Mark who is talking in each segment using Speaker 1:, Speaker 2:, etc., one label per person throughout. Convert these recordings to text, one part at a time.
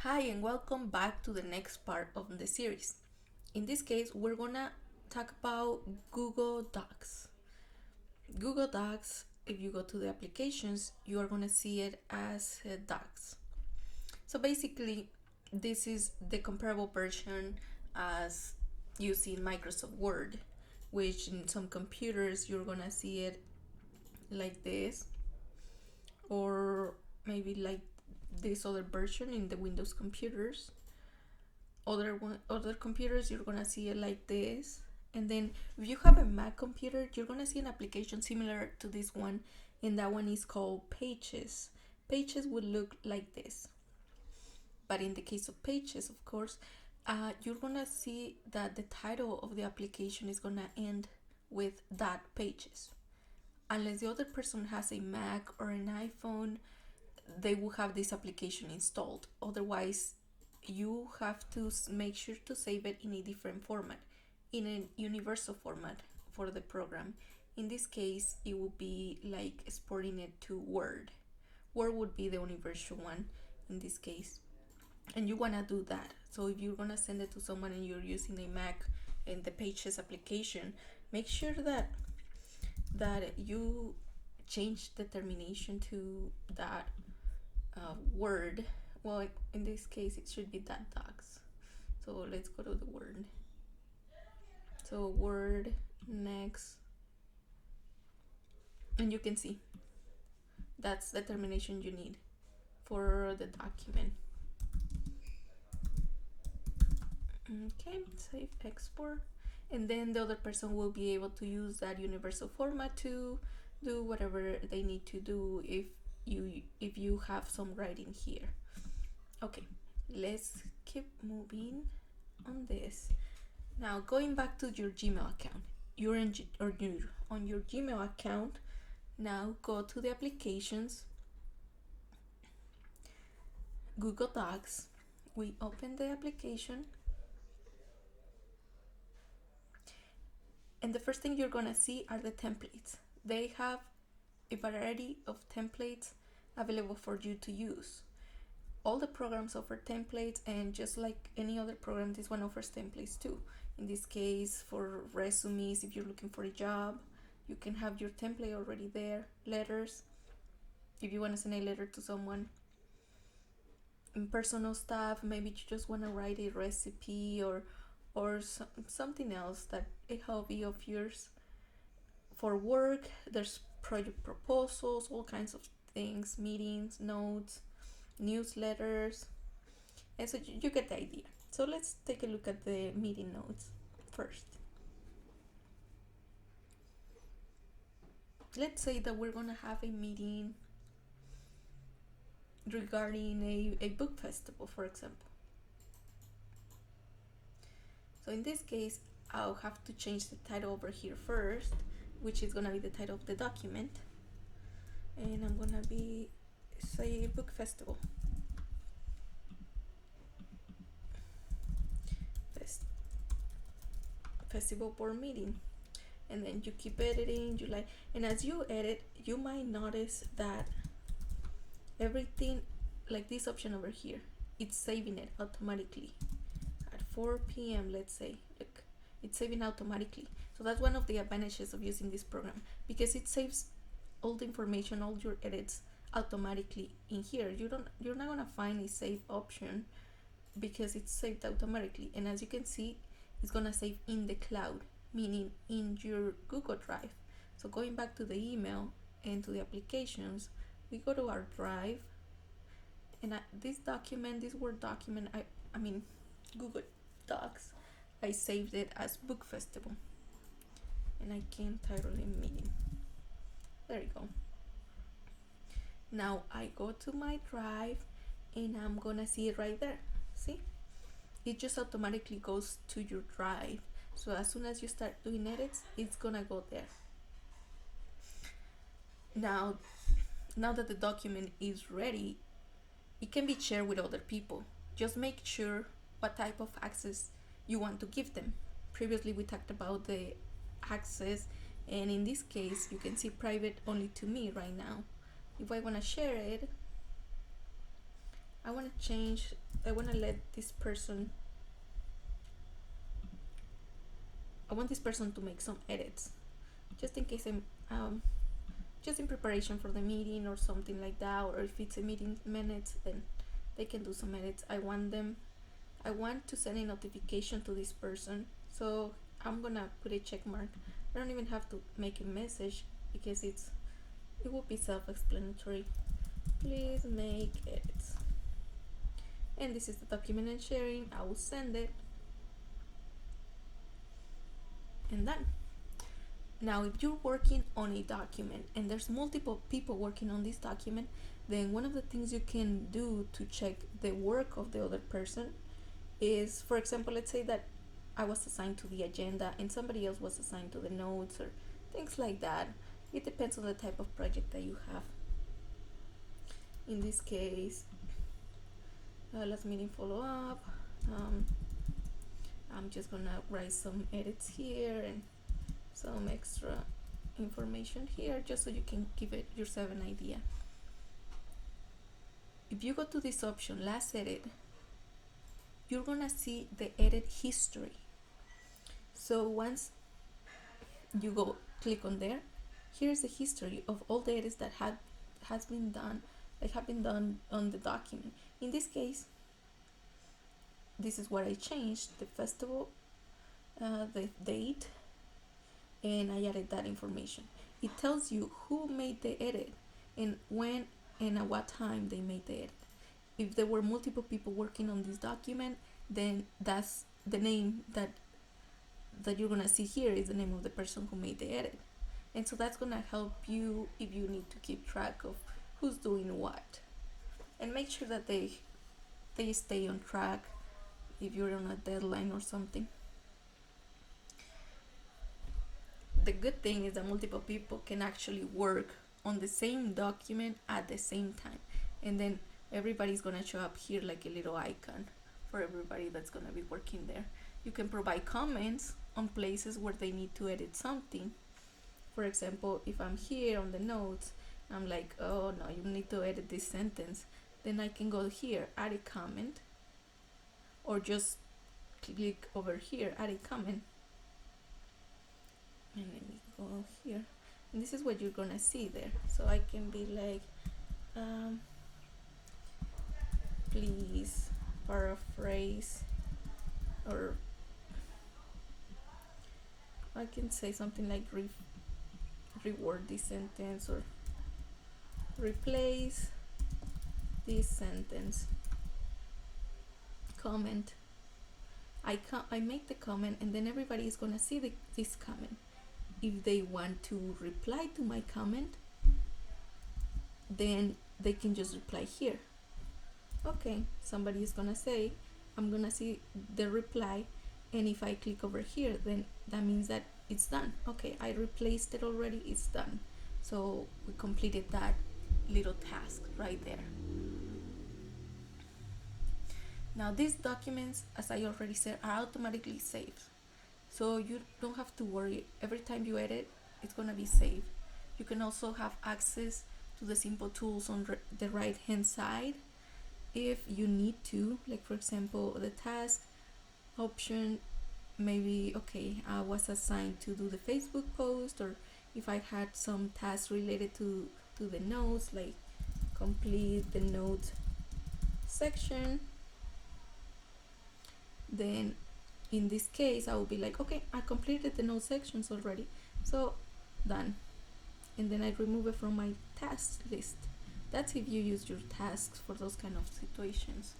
Speaker 1: Hi, and welcome back to the next part of the series. In this case, we're gonna talk about Google Docs. Google Docs, if you go to the applications, you are gonna see it as Docs. So basically, this is the comparable version as using Microsoft Word, which in some computers you're gonna see it like this, or maybe like this other version in the Windows computers. Other computers you're gonna see it like this, and then if you have a Mac computer you're gonna see an application similar to this one, and that one is called Pages. Pages would look like this, but in the case of Pages, of course, you're gonna see that the title of the application is gonna end with that Pages. Unless the other person has a Mac or an iPhone, they will have this application installed. Otherwise, you have to make sure to save it in a different format, in a universal format for the program. In this case, it would be like exporting it to Word. Word would be the universal one in this case. And you want to do that. So if you're going to send it to someone and you're using a Mac and the Pages application, make sure that you change the termination to that word. Well, in this case it should be that docs. So let's go to the word. So word, next, and you can see that's the termination you need for the document. Okay, save, export, and then the other person will be able to use that universal format to do whatever they need to do if you have some writing here. Okay, let's keep moving on this. Now, going back to your Gmail account, you're on your Gmail account. Now go to the applications, Google Docs. We open the application, and the first thing you're gonna see are the templates. They have a variety of templates available for you to use. All the programs offer templates, and just like any other program, this one offers templates too. In this case, for resumes, if you're looking for a job, you can have your template already there. Letters, if you want to send a letter to someone. In personal stuff, maybe you just want to write a recipe or something else, that a hobby of yours. For work, there's project proposals, all kinds of things, meetings, notes, newsletters, and so you get the idea. So let's take a look at the meeting notes first. Let's say that we're gonna have a meeting regarding a book festival, for example. So in this case, I'll have to change the title over here first, which is gonna be the title of the document, and I'm gonna be say book festival. Festival board meeting, and then you keep editing. And as you edit, you might notice that everything, like this option over here, it's saving it automatically at 4 p.m. Let's say, look, it's saving automatically. So that's one of the advantages of using this program, because it saves all the information, all your edits automatically in here. You're not gonna find a save option because it's saved automatically. And as you can see, it's gonna save in the cloud, meaning in your Google Drive. So going back to the email and to the applications, we go to our drive, and this Word document, I mean Google Docs, I saved it as book festival, and I can title it meeting. There you go. Now I go to my drive, and I'm gonna see it right there. See, it just automatically goes to your drive. So as soon as you start doing edits, it's gonna go there. Now that the document is ready, it can be shared with other people. Just make sure what type of access you want to give them. Previously we talked about the access, and in this case you can see private only to me right now. If I want to share it, I want to change, I want to let this person, I want this person to make some edits, just in case I'm, just in preparation for the meeting or something like that, or if it's a meeting minutes, then they can do some edits. I want to send a notification to this person, so I'm gonna put a check mark. I don't even have to make a message because it will be self-explanatory. Please make edits. And this is the document I'm sharing. I will send it. And done. Now, if you're working on a document and there's multiple people working on this document, then one of the things you can do to check the work of the other person is, for example, let's say that I was assigned to the agenda and somebody else was assigned to the notes or things like that. It depends on the type of project that you have. In this case, last meeting follow-up. I'm just gonna write some edits here and some extra information here just so you can give it yourself an idea. If you go to this option, last edit, you're gonna see the edit history. So once you go click on there, here's the history of all the edits that have been done on the document. In this case, this is what I changed: the festival, the date, and I added that information. It tells you who made the edit and when and at what time they made the edit. If there were multiple people working on this document, then that's the name that you're gonna see here is the name of the person who made the edit. And so that's gonna help you if you need to keep track of who's doing what. And make sure that they stay on track if you're on a deadline or something. The good thing is that multiple people can actually work on the same document at the same time, and then everybody's gonna show up here like a little icon for everybody that's gonna be working there. You can provide comments on places where they need to edit something. For example, if I'm here on the notes, I'm like, oh no, you need to edit this sentence, then I can go here, add a comment, or just click over here, add a comment, and let me go here, and this is what you're gonna see there. So I can be like, please paraphrase, or I can say something like reword this sentence, or replace this sentence. Comment. I make the comment, and then everybody is gonna see this comment. If they want to reply to my comment, then they can just reply here. Okay, somebody is gonna say, I'm gonna see the reply, and if I click over here, then that means that it's done. Okay, I replaced it already, it's done. So we completed that little task right there. Now these documents, as I already said, are automatically saved. So you don't have to worry. Every time you edit, it's gonna be saved. You can also have access to the simple tools on the right hand side if you need to. Like for example, the task option, maybe, okay, I was assigned to do the Facebook post, or if I had some tasks related to the notes, like complete the note section, then in this case I will be like, okay, I completed the note sections already, so done. And then I remove it from my task list. That's if you use your tasks for those kind of situations.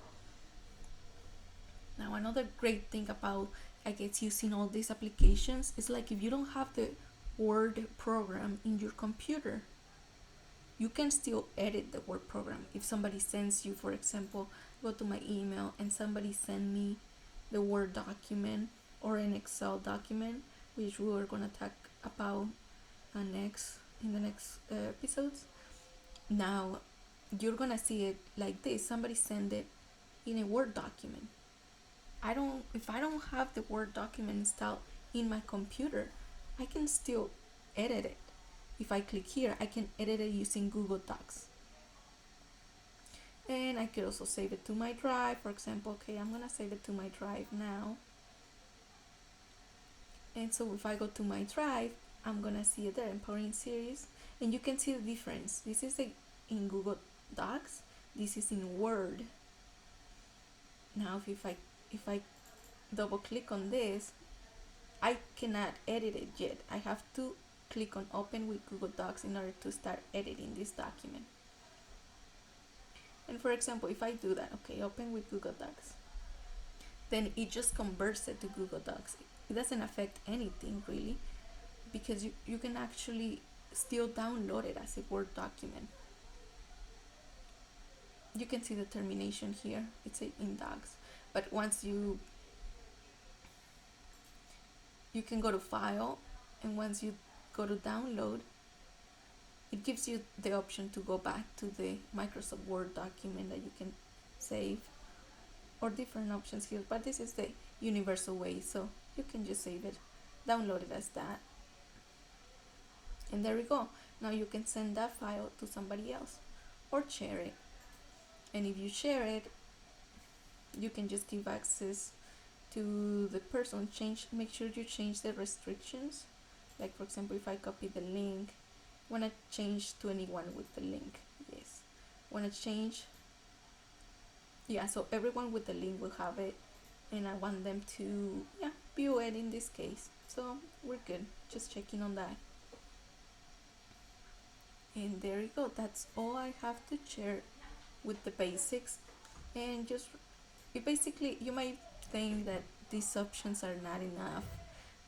Speaker 1: Now another great thing about, I guess, using all these applications is like if you don't have the Word program in your computer, you can still edit the Word program. If somebody sends you, for example, go to my email and somebody send me the Word document or an Excel document, which we are gonna talk about in the next episodes. Now you're gonna see it like this. Somebody send it in a Word document. If I don't have the Word document installed in my computer, I can still edit it. If I click here, I can edit it using Google Docs. And I could also save it to my drive. For example, okay, I'm gonna save it to my drive now. And so if I go to my drive, I'm gonna see it there, Empowering Series, and you can see the difference. This is in Google Docs. This is in Word. Now, if I double click on this, I cannot edit it yet. I have to click on Open with Google Docs in order to start editing this document. And for example, if I do that, okay, Open with Google Docs, then it just converts it to Google Docs. It doesn't affect anything really, because you can actually still download it as a Word document. You can see the termination here, it's in Docs. But once you can go to File, and once you go to Download, it gives you the option to go back to the Microsoft Word document that you can save, or different options here, but this is the universal way, so you can just save it, download it as that, and there we go. Now you can send that file to somebody else or share it, and if you share it, you can just give access to the person. Make sure you change the restrictions, like for example, if I copy the link, want to change to anyone with the link, yes, want to change, yeah, so everyone with the link will have it, and I want them to, yeah, view it in this case, so we're good, just checking on that. And there you go, that's all I have to share with the basics. And just, you might think that these options are not enough,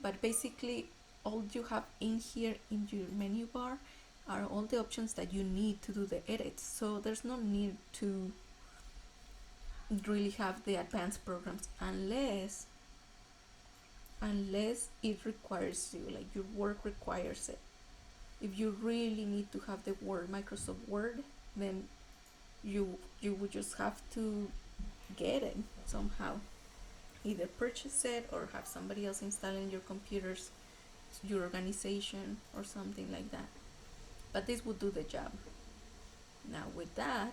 Speaker 1: but basically all you have in here in your menu bar are all the options that you need to do the edits, so there's no need to really have the advanced programs unless it requires you, like your work requires it. If you really need to have the Microsoft Word, then you would just have to get it somehow, either purchase it or have somebody else install in your computers, your organization, or something like that, but this would do the job. Now with that,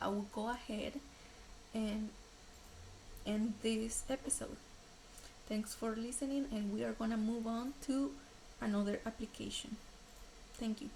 Speaker 1: I will go ahead and end this episode. Thanks for listening, and we are gonna move on to another application. Thank you.